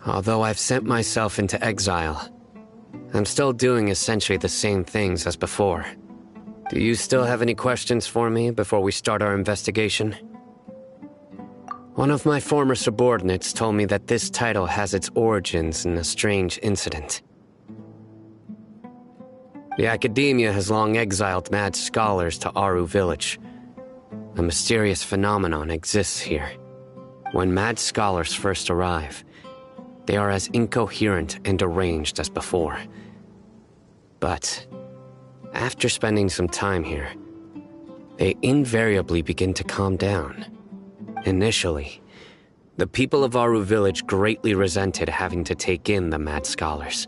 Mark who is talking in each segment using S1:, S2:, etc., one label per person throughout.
S1: Although I've sent myself into exile, I'm still doing essentially the same things as before. Do you still have any questions for me before we start our investigation? One of my former subordinates told me that this title has its origins in a strange incident. The Academia has long exiled mad scholars to Aru Village. A mysterious phenomenon exists here. When mad scholars first arrive, they are as incoherent and deranged as before. But after spending some time here, they invariably begin to calm down. Initially, the people of Aru Village greatly resented having to take in the mad scholars.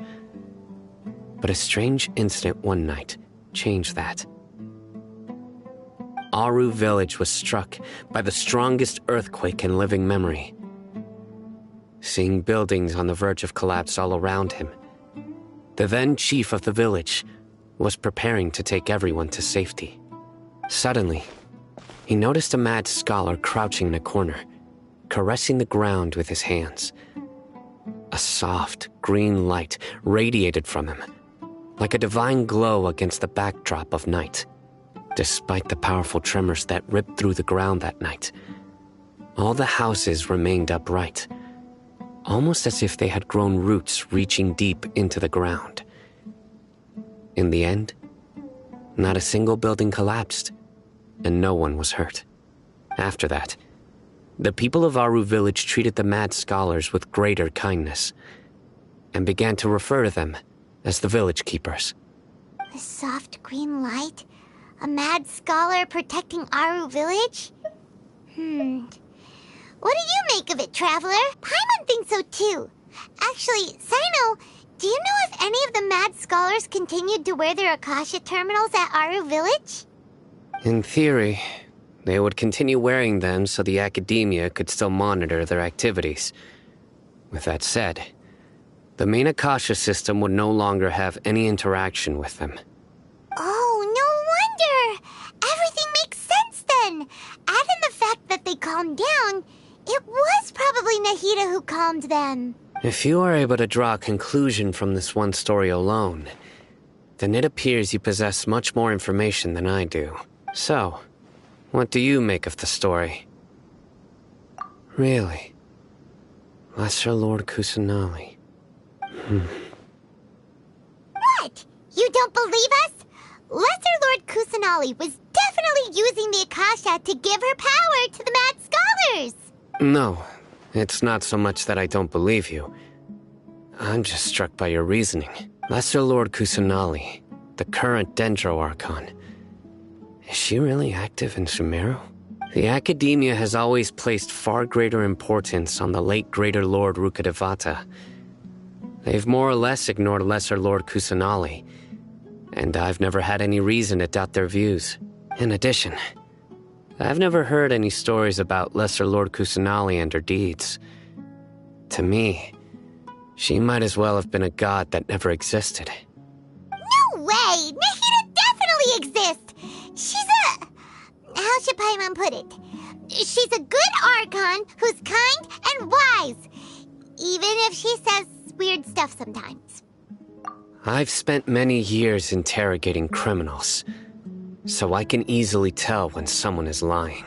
S1: But a strange incident one night changed that. Aru Village was struck by the strongest earthquake in living memory. Seeing buildings on the verge of collapse all around him, the then chief of the village was preparing to take everyone to safety. Suddenly, he noticed a mad scholar crouching in a corner, caressing the ground with his hands. A soft, green light radiated from him, like a divine glow against the backdrop of night. Despite the powerful tremors that ripped through the ground that night, all the houses remained upright, almost as if they had grown roots reaching deep into the ground. In the end, not a single building collapsed, and no one was hurt. After that, the people of Aru Village treated the mad scholars with greater kindness, and began to refer to them as the village keepers.
S2: The soft green light? A mad scholar protecting Aru Village? What do you make of it, Traveler? Paimon thinks so too. Actually, Sino, do you know if any of the mad scholars continued to wear their Akasha terminals at Aru Village?
S1: In theory, they would continue wearing them so the Academia could still monitor their activities. With that said, the main Akasha system would no longer have any interaction with them.
S2: Oh, no wonder! Everything makes sense then! Add in the fact that they calmed down, it was probably Nahida who calmed them.
S1: If you are able to draw a conclusion from this one story alone, then it appears you possess much more information than I do. So, what do you make of the story? Really? Lesser Lord Kusanali.
S2: What? You don't believe us? Lesser Lord Kusanali was definitely using the Akasha to give her power to the mad scholars!
S1: No, it's not so much that I don't believe you. I'm just struck by your reasoning. Lesser Lord Kusanali, the current Dendro Archon. Is she really active in Sumeru? The Academia has always placed far greater importance on the late Greater Lord Rukkhadevata. They've more or less ignored Lesser Lord Kusanali, and I've never had any reason to doubt their views. In addition, I've never heard any stories about Lesser Lord Kusanali and her deeds. To me, she might as well have been a god that never existed.
S2: No way! Nahida definitely exists! She's a... how should Paimon put it? She's a good Archon who's kind and wise, even if she says weird stuff sometimes.
S1: I've spent many years interrogating criminals, so I can easily tell when someone is lying.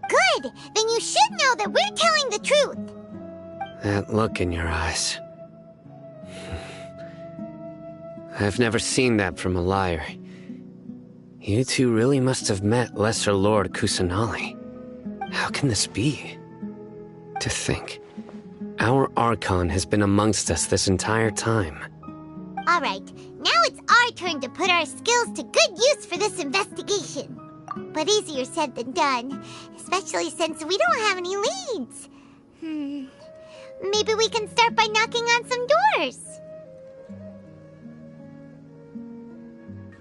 S2: Good! Then you should know that we're telling the truth!
S1: That look in your eyes. I've never seen that from a liar. You two really must have met Lesser Lord Kusanali. How can this be? To think, our Archon has been amongst us this entire time.
S2: Alright, now it's our turn to put our skills to good use for this investigation. But easier said than done, especially since we don't have any leads. Maybe we can start by knocking on some doors.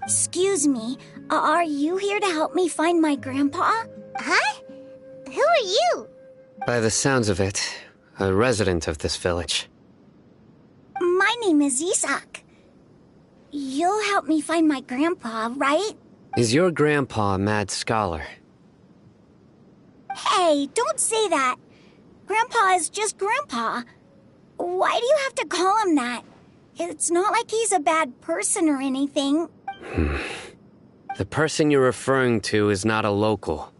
S3: Excuse me, are you here to help me find my grandpa?
S2: Huh? Who are you?
S1: By the sounds of it, a resident of this village.
S3: My name is Isak. You'll help me find my grandpa, right?
S1: Is your grandpa a mad scholar?
S3: Hey, don't say that. Grandpa is just Grandpa. Why do you have to call him that? It's not like he's a bad person or anything.
S1: The person you're referring to is not a local.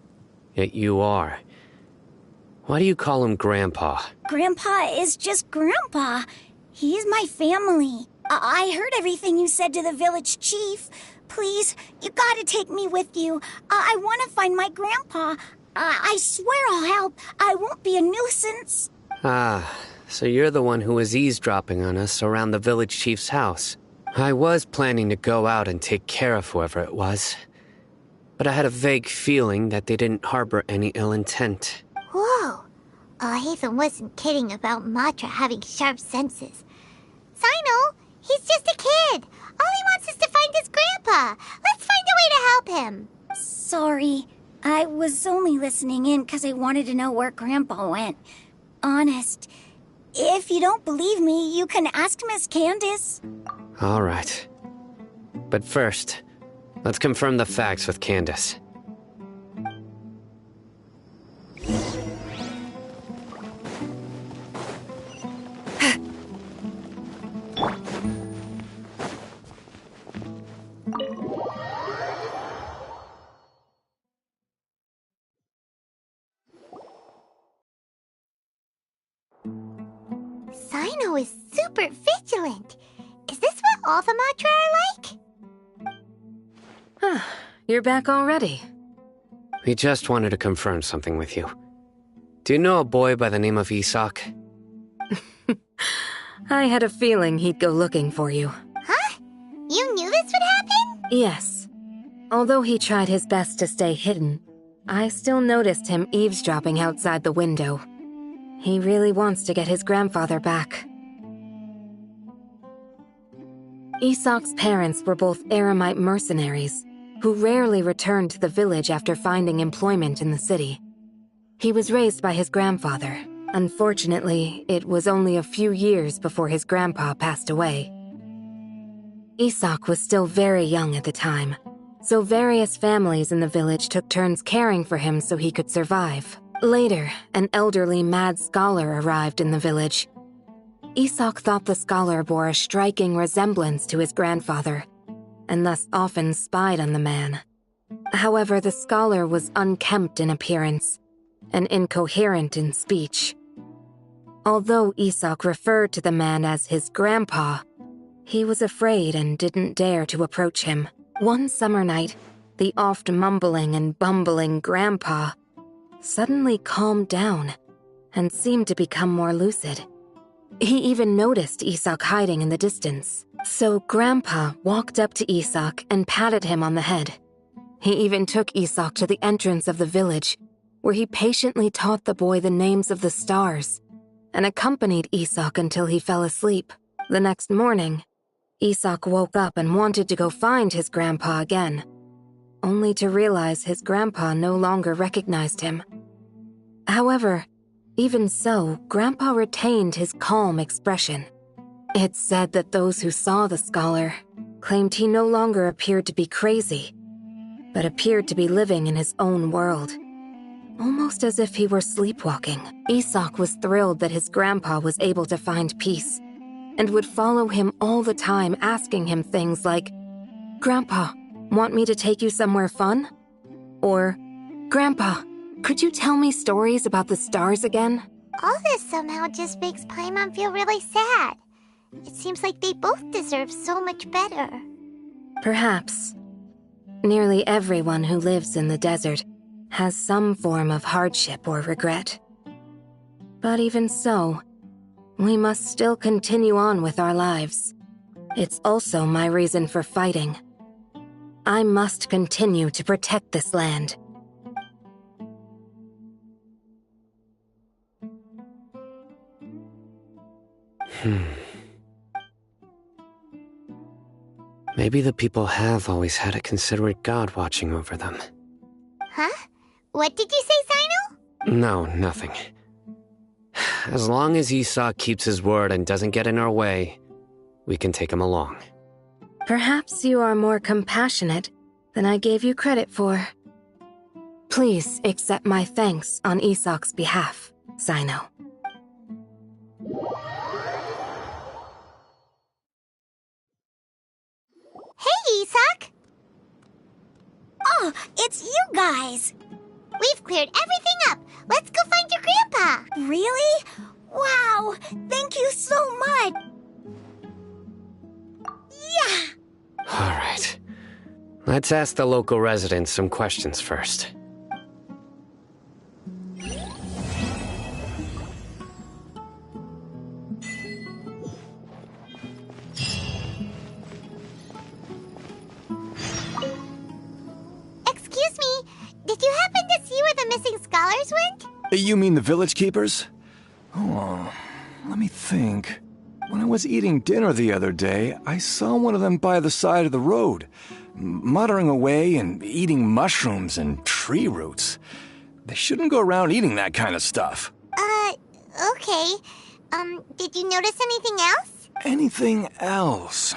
S1: Yet you are. Why do you call him Grandpa?
S3: Grandpa is just Grandpa. He's my family. I heard everything you said to the village chief. Please, you gotta take me with you. I want to find my grandpa. I swear I'll help. I won't be a nuisance.
S1: Ah, so you're the one who was eavesdropping on us around the village chief's house. I was planning to go out and take care of whoever it was, but I had a vague feeling that they didn't harbor any ill intent.
S2: Whoa. Haven wasn't kidding about Matra having sharp senses. Sino, he's just a kid. All he wants is to find his grandpa. Let's find a way to help him.
S3: Sorry. I was only listening in because I wanted to know where Grandpa went. Honest. If you don't believe me, you can ask Miss Candace.
S1: All right. But first, let's confirm the facts with Candace.
S2: Sino is super vigilant. Is this what all the Matra are like?
S4: You're back already.
S1: We just wanted to confirm something with you. Do you know a boy by the name of Isak?
S4: I had a feeling he'd go looking for you.
S2: Huh? You knew this would happen?
S4: Yes. Although he tried his best to stay hidden, I still noticed him eavesdropping outside the window. He really wants to get his grandfather back. Isak's parents were both Aramite mercenaries, who rarely returned to the village after finding employment in the city. He was raised by his grandfather. Unfortunately, it was only a few years before his grandpa passed away. Isak was still very young at the time, so various families in the village took turns caring for him so he could survive. Later, an elderly mad scholar arrived in the village. Isak thought the scholar bore a striking resemblance to his grandfather, and thus often spied on the man. However, the scholar was unkempt in appearance and incoherent in speech. Although Isak referred to the man as his grandpa, he was afraid and didn't dare to approach him. One summer night, the oft mumbling and bumbling grandpa suddenly calmed down and seemed to become more lucid. He even noticed Isak hiding in the distance. So Grandpa walked up to Isak and patted him on the head. He even took Isak to the entrance of the village, where he patiently taught the boy the names of the stars and accompanied Isak until he fell asleep. The next morning, Isak woke up and wanted to go find his grandpa again, only to realize his grandpa no longer recognized him. However, even so, Grandpa retained his calm expression. It's said that those who saw the scholar claimed he no longer appeared to be crazy, but appeared to be living in his own world, almost as if he were sleepwalking. Isak was thrilled that his grandpa was able to find peace, and would follow him all the time, asking him things like, "Grandpa, want me to take you somewhere fun?" Or, "Grandpa, could you tell me stories about the stars again?"
S2: All this somehow just makes Paimon feel really sad. It seems like they both deserve so much better.
S4: Perhaps. Nearly everyone who lives in the desert has some form of hardship or regret. But even so, we must still continue on with our lives. It's also my reason for fighting. I must continue to protect this land.
S1: Maybe the people have always had a considerate god watching over them.
S2: Huh? What did you say, Sino?
S1: No, nothing. As long as Esau keeps his word and doesn't get in our way, we can take him along.
S4: Perhaps you are more compassionate than I gave you credit for. Please accept my thanks on Isak's behalf, Sino.
S2: Hey, Isak!
S3: Oh, it's you guys!
S2: We've cleared everything up. Let's go find your grandpa.
S3: Really? Wow! Thank you so much! Yeah!
S1: All right. Let's ask the local residents some questions first.
S2: Excuse me, did you happen to see where the missing scholars went?
S5: You mean the village keepers? Oh, let me think. When I was eating dinner the other day, I saw one of them by the side of the road, muttering away and eating mushrooms and tree roots. They shouldn't go around eating that kind of stuff.
S2: Okay. Did you notice anything else?
S5: Anything else?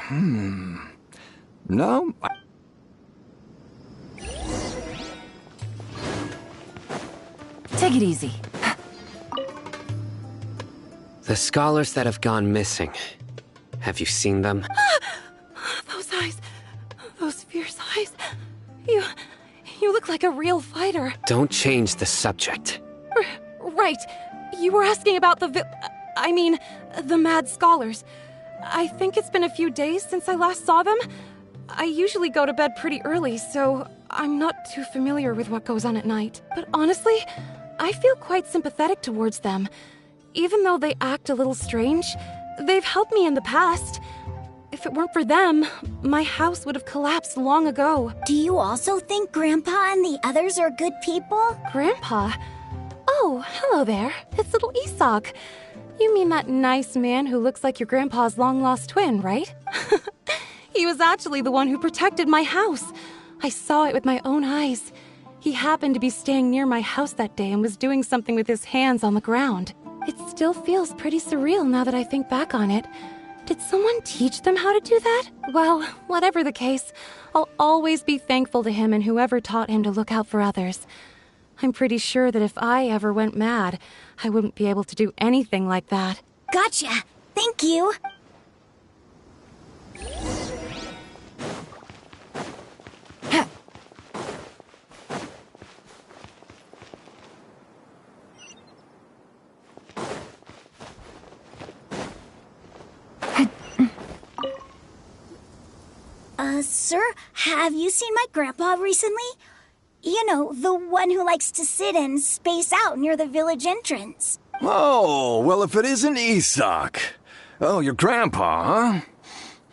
S5: No?
S6: Take it easy.
S1: The scholars that have gone missing. Have you seen them?
S6: Those eyes. Those fierce eyes. You look like a real fighter.
S1: Don't change the subject.
S6: Right. You were asking about the mad scholars. I think it's been a few days since I last saw them. I usually go to bed pretty early, so I'm not too familiar with what goes on at night. But honestly, I feel quite sympathetic towards them. Even though they act a little strange, they've helped me in the past. If it weren't for them, my house would have collapsed long ago.
S3: Do you also think Grandpa and the others are good people?
S6: Grandpa? Oh, hello there. It's little Isak. You mean that nice man who looks like your grandpa's long-lost twin, right? He was actually the one who protected my house. I saw it with my own eyes. He happened to be staying near my house that day and was doing something with his hands on the ground. It still feels pretty surreal now that I think back on it. Did someone teach them how to do that? Well, whatever the case, I'll always be thankful to him and whoever taught him to look out for others. I'm pretty sure that if I ever went mad, I wouldn't be able to do anything like that.
S3: Gotcha! Thank you! Sir, have you seen my grandpa recently? You know, the one who likes to sit and space out near the village entrance.
S5: Oh, well, if it isn't Isak. Oh, your grandpa, huh?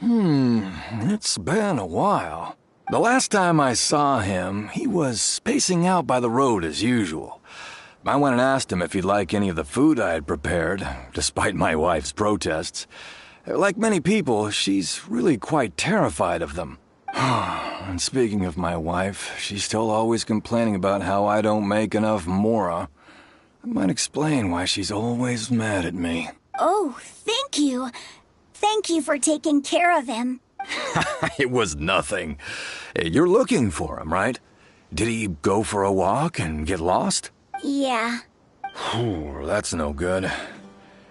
S5: It's been a while. The last time I saw him, he was spacing out by the road as usual. I went and asked him if he'd like any of the food I had prepared, despite my wife's protests. Like many people, she's really quite terrified of them. And speaking of my wife, she's still always complaining about how I don't make enough mora. That might explain why she's always mad at me.
S3: Oh, thank you. Thank you for taking care of him.
S5: It was nothing. You're looking for him, right? Did he go for a walk and get lost?
S3: Yeah.
S5: That's no good.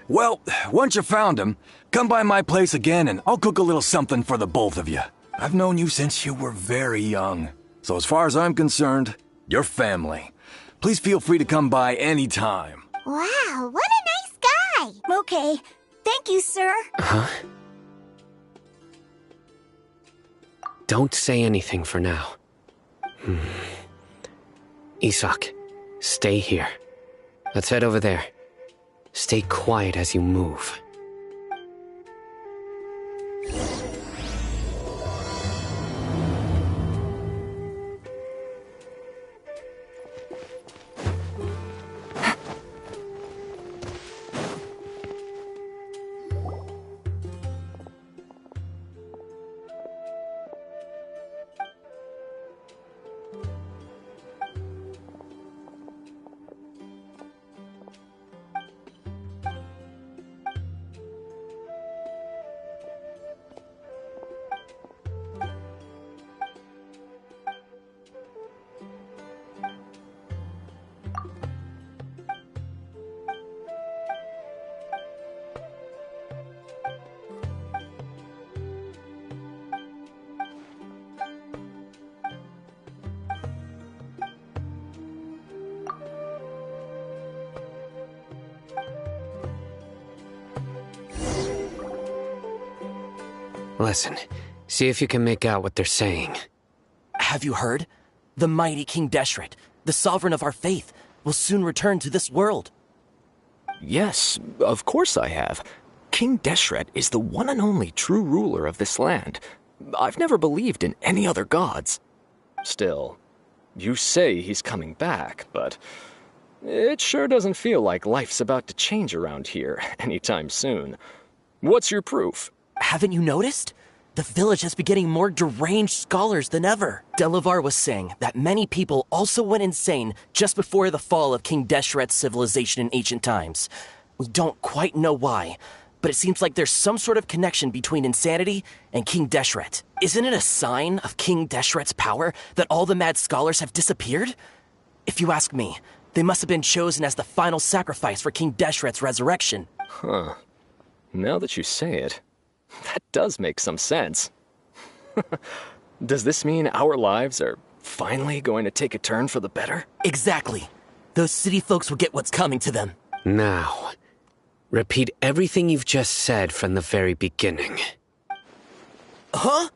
S5: Well, once you found him, come by my place again and I'll cook a little something for the both of you. I've known you since you were very young. So as far as I'm concerned, you're family. Please feel free to come by anytime.
S2: Wow, what a nice guy!
S3: Okay. Thank you, sir.
S1: Huh? Don't say anything for now. Isak, stay here. Let's head over there. Stay quiet as you move. Listen, see if you can make out what they're saying.
S7: Have you heard? The mighty King Deshret, the sovereign of our faith, will soon return to this world.
S8: Yes, of course I have. King Deshret is the one and only true ruler of this land. I've never believed in any other gods. Still, you say he's coming back, but it sure doesn't feel like life's about to change around here anytime soon. What's your proof?
S7: Haven't you noticed? The village has been getting more deranged scholars than ever. Delavar was saying that many people also went insane just before the fall of King Deshret's civilization in ancient times. We don't quite know why, but it seems like there's some sort of connection between insanity and King Deshret. Isn't it a sign of King Deshret's power that all the mad scholars have disappeared? If you ask me, they must have been chosen as the final sacrifice for King Deshret's resurrection.
S8: Huh. Now that you say it, that does make some sense. Does this mean our lives are finally going to take a turn for the better?
S7: Exactly. Those city folks will get what's coming to them.
S1: Now, repeat everything you've just said from the very beginning.
S7: Huh?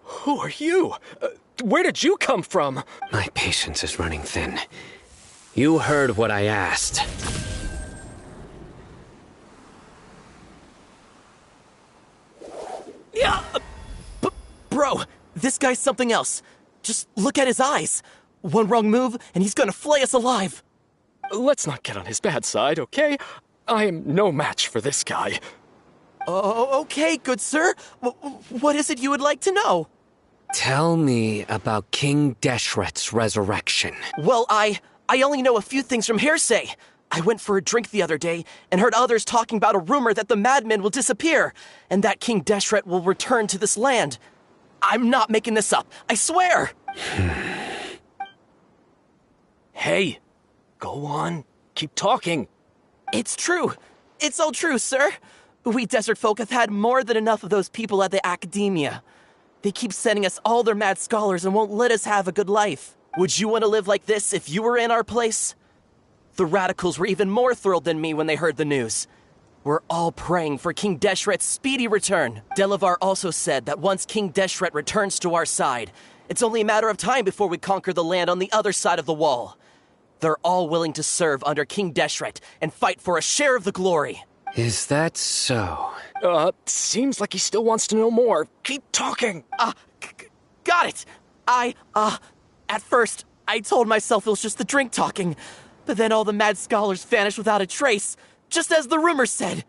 S8: Who are you? Where did you come from?
S1: My patience is running thin. You heard what I asked.
S7: Yeah, bro, this guy's something else. Just look at his eyes. One wrong move, and he's gonna flay us alive.
S8: Let's not get on his bad side, okay? I am no match for this guy.
S7: Oh, okay, good sir. What is it you would like to know?
S1: Tell me about King Deshret's resurrection.
S7: Well, I only know a few things from hearsay. I went for a drink the other day and heard others talking about a rumor that the madmen will disappear and that King Deshret will return to this land. I'm not making this up, I swear!
S8: Hey, go on. Keep talking.
S7: It's true. It's all true, sir. We desert folk have had more than enough of those people at the academia. They keep sending us all their mad scholars and won't let us have a good life. Would you want to live like this if you were in our place? The radicals were even more thrilled than me when they heard the news. We're all praying for King Deshret's speedy return. Delavar also said that once King Deshret returns to our side, it's only a matter of time before we conquer the land on the other side of the wall. They're all willing to serve under King Deshret and fight for a share of the glory.
S1: Is that so?
S8: Seems like he still wants to know more. Keep talking.
S7: Got it. At first, I told myself it was just the drink talking, but then all the mad scholars vanished without a trace, just as the rumors said.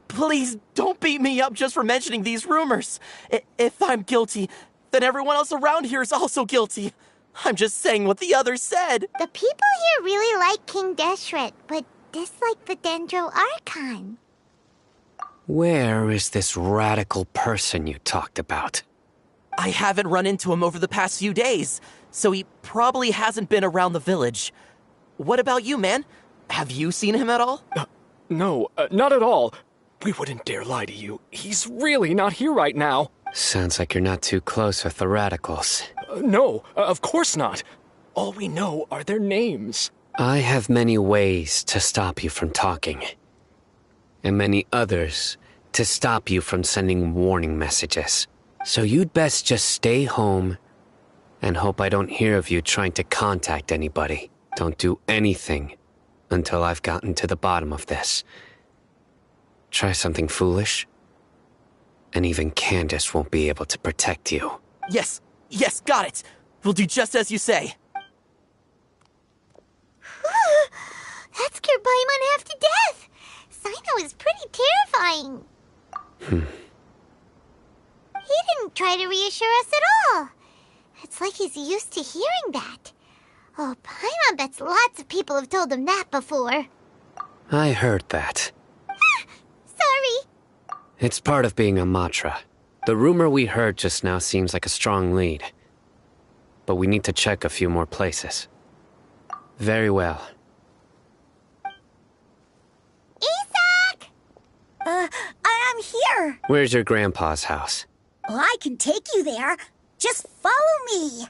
S7: Please don't beat me up just for mentioning these rumors. If I'm guilty, then everyone else around here is also guilty. I'm just saying what the others said.
S2: The people here really like King Deshret, but dislike the Dendro Archon.
S1: Where is this radical person you talked about?
S7: I haven't run into him over the past few days, so he probably hasn't been around the village. What about you, man? Have you seen him at all?
S8: No, not at all. We wouldn't dare lie to you. He's really not here right now.
S1: Sounds like you're not too close with the radicals.
S8: No, of course not. All we know are their names.
S1: I have many ways to stop you from talking. And many others to stop you from sending warning messages. So you'd best just stay home and hope I don't hear of you trying to contact anybody. Don't do anything until I've gotten to the bottom of this. Try something foolish, and even Candace won't be able to protect you.
S7: Yes, got it. We'll do just as you say.
S2: That scared Paimon half to death. Sino is pretty terrifying. He didn't try to reassure us at all. It's like he's used to hearing that. Oh, Paimon bets lots of people have told him that before.
S1: I heard that.
S2: Sorry.
S1: It's part of being a Matra. The rumor we heard just now seems like a strong lead. But we need to check a few more places. Very well.
S2: Isak!
S3: I'm here.
S1: Where's your grandpa's house?
S3: Well, I can take you there. Just follow me.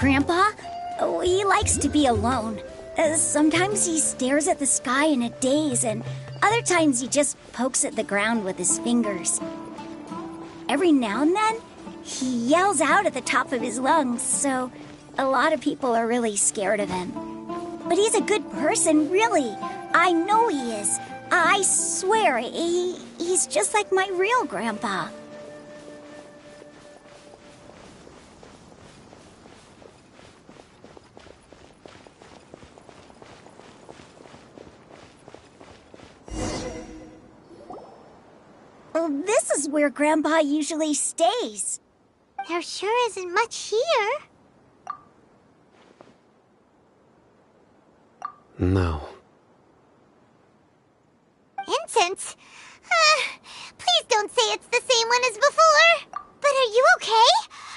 S3: Grandpa? Oh, he likes to be alone. Sometimes he stares at the sky in a daze, and other times he just pokes at the ground with his fingers. Every now and then, he yells out at the top of his lungs, so a lot of people are really scared of him. But he's a good person, really. I know he is. I swear, he's just like my real grandpa. Well, this is where Grandpa usually stays.
S2: There sure isn't much here.
S1: No.
S2: Incense? Please don't say it's the same one as before. But are you okay?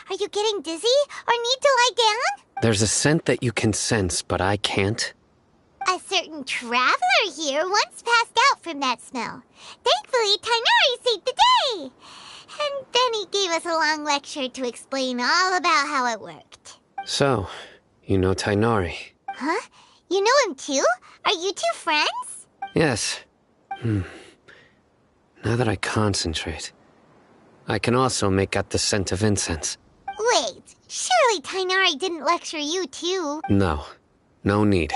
S2: Are you getting dizzy or need to lie down?
S1: There's a scent that you can sense, but I can't.
S2: A certain traveler here once passed out from that smell. Thankfully, Tainari saved the day. And then he gave us a long lecture to explain all about how it worked.
S1: So, you know Tainari?
S2: Huh? You know him too? Are you two friends?
S1: Yes. Now that I concentrate, I can also make out the scent of incense.
S2: Wait, surely Tainari didn't lecture you too?
S1: No. No need.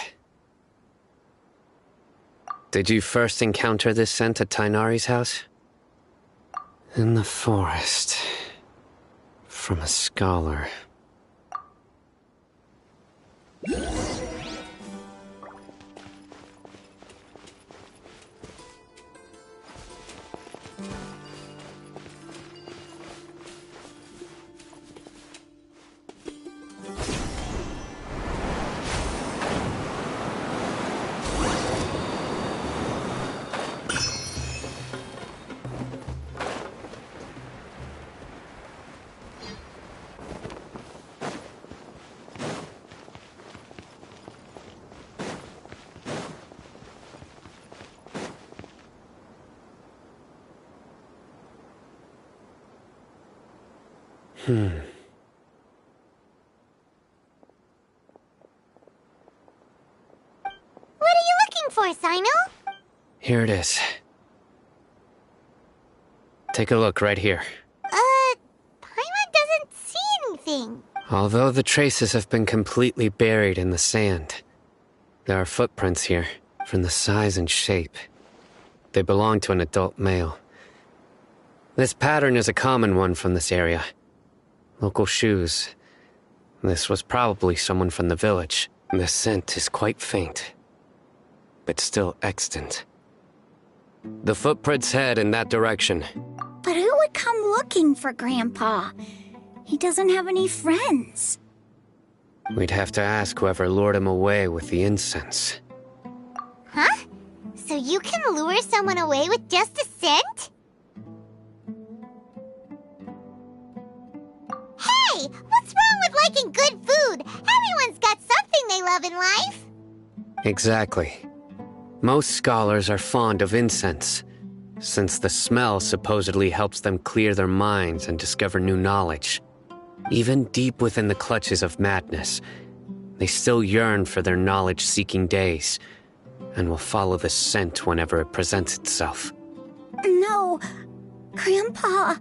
S1: Did you first encounter this scent at Tainari's house? In the forest. From a scholar.
S2: What are you looking for, Sino?
S1: Here it is. Take a look right here.
S2: Paimon doesn't see anything.
S1: Although the traces have been completely buried in the sand, there are footprints here, from the size and shape. They belong to an adult male. This pattern is a common one from this area. Local shoes. This was probably someone from the village. The scent is quite faint, but still extant. The footprints head in that direction.
S3: But who would come looking for Grandpa? He doesn't have any friends.
S1: We'd have to ask whoever lured him away with the incense.
S2: Huh? So you can lure someone away with just a scent? Hey! What's wrong with liking good food? Everyone's got something they love in life.
S1: Exactly. Most scholars are fond of incense, since the smell supposedly helps them clear their minds and discover new knowledge. Even deep within the clutches of madness, they still yearn for their knowledge-seeking days, and will follow the scent whenever it presents itself.
S3: No, Grandpa.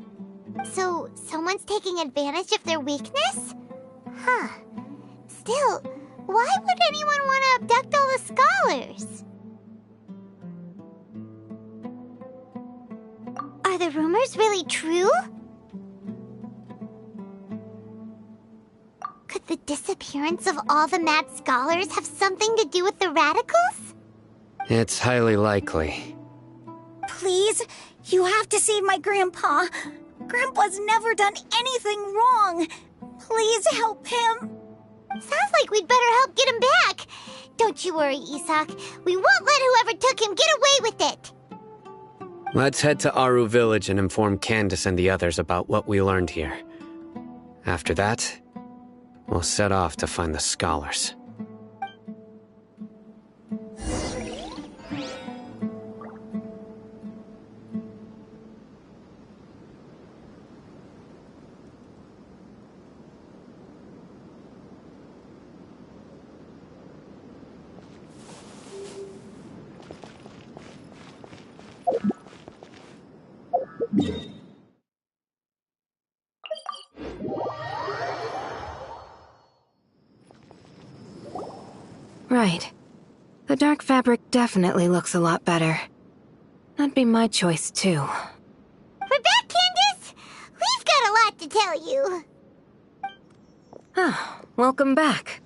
S2: So, someone's taking advantage of their weakness? Huh. Still, why would anyone want to abduct all the scholars? Are the rumors really true? Could the disappearance of all the mad scholars have something to do with the radicals?
S1: It's highly likely.
S3: Please, you have to save my Grandpa. Grandpa's never done anything wrong. Please help him.
S2: Sounds like we'd better help get him back. Don't you worry, Isak. We won't let whoever took him get away with it.
S1: Let's head to Aru Village and inform Candace and the others about what we learned here. After that, we'll set off to find the scholars.
S4: Right. The dark fabric definitely looks a lot better. That'd be my choice, too.
S2: We're back, Candace! We've got a lot to tell you.
S4: Ah, welcome back.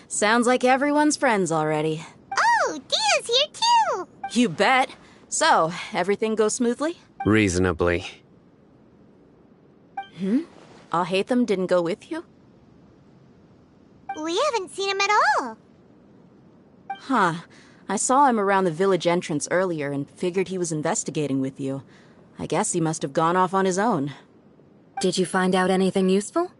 S9: Sounds like everyone's friends already.
S2: Oh, Dia's here too!
S9: You bet. So, everything goes smoothly?
S1: Reasonably.
S9: Alhaitham didn't go with you?
S2: We haven't seen him at all.
S9: Huh. I saw him around the village entrance earlier and figured he was investigating with you. I guess he must have gone off on his own.
S4: Did you find out anything useful?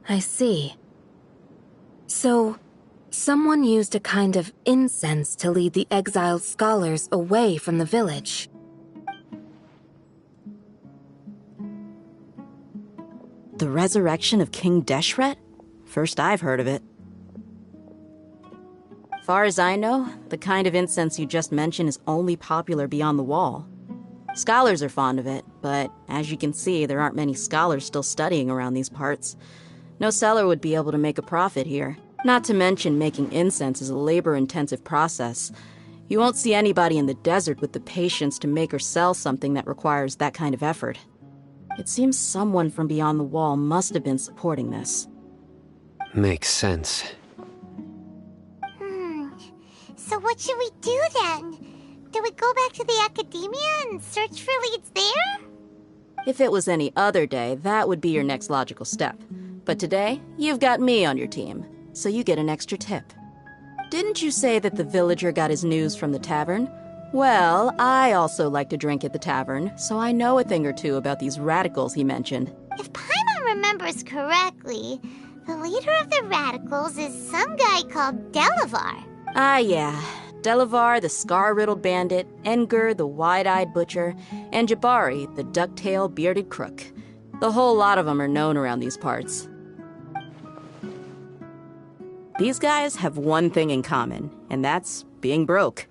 S4: I see. So, someone used a kind of incense to lead the exiled scholars away from the village.
S9: The resurrection of King Deshret? First I've heard of it. Far as I know, the kind of incense you just mentioned is only popular beyond the wall. Scholars are fond of it, but as you can see, there aren't many scholars still studying around these parts. No seller would be able to make a profit here. Not to mention making incense is a labor-intensive process. You won't see anybody in the desert with the patience to make or sell something that requires that kind of effort. It seems someone from beyond the wall must have been supporting this.
S1: Makes sense.
S2: So what should we do then? Do we go back to the academia and search for leads there?
S9: If it was any other day, that would be your next logical step. But today, you've got me on your team, so you get an extra tip. Didn't you say that the villager got his news from the tavern? Well, I also like to drink at the tavern, so I know a thing or two about these radicals he mentioned.
S2: If Paimon remembers correctly, the leader of the radicals is some guy called Delavar.
S9: Ah, yeah. Delavar, the scar-riddled bandit, Engur, the wide-eyed butcher, and Jabari, the duck-tailed bearded crook. The whole lot of them are known around these parts. These guys have one thing in common, and that's being broke.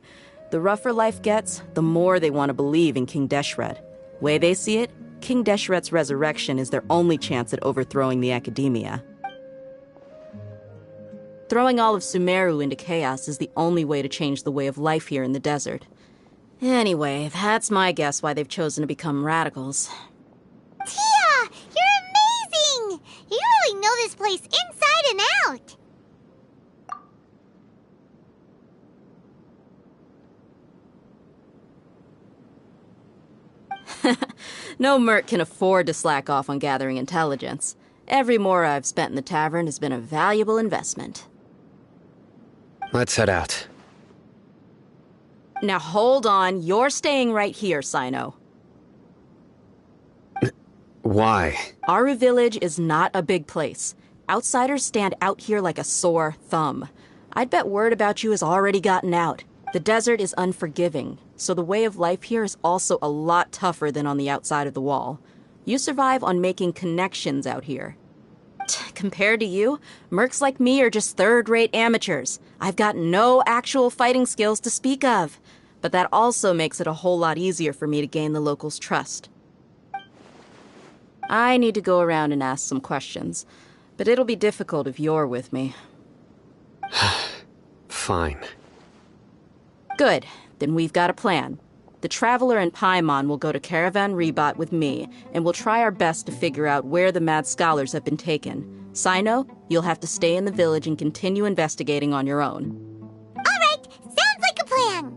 S9: The rougher life gets, the more they want to believe in King Deshret. Way they see it, King Deshret's resurrection is their only chance at overthrowing the academia. Throwing all of Sumeru into chaos is the only way to change the way of life here in the desert. Anyway, that's my guess why they've chosen to become radicals.
S2: Tia! You're amazing! You really know this place inside and out!
S9: No merc can afford to slack off on gathering intelligence. Every mora I've spent in the tavern has been a valuable investment.
S1: Let's head out.
S9: Now hold on, you're staying right here, Sino.
S1: Why?
S9: Aru Village is not a big place. Outsiders stand out here like a sore thumb. I'd bet word about you has already gotten out. The desert is unforgiving, so the way of life here is also a lot tougher than on the outside of the wall. You survive on making connections out here. Compared to you, mercs like me are just third-rate amateurs. I've got no actual fighting skills to speak of. But that also makes it a whole lot easier for me to gain the locals' trust. I need to go around and ask some questions, but it'll be difficult if you're with me.
S1: Fine.
S9: Good. Then we've got a plan. The Traveler and Paimon will go to Caravan Rebat with me, and we'll try our best to figure out where the mad scholars have been taken. Sino, you'll have to stay in the village and continue investigating on your own.
S2: All right, sounds like a plan.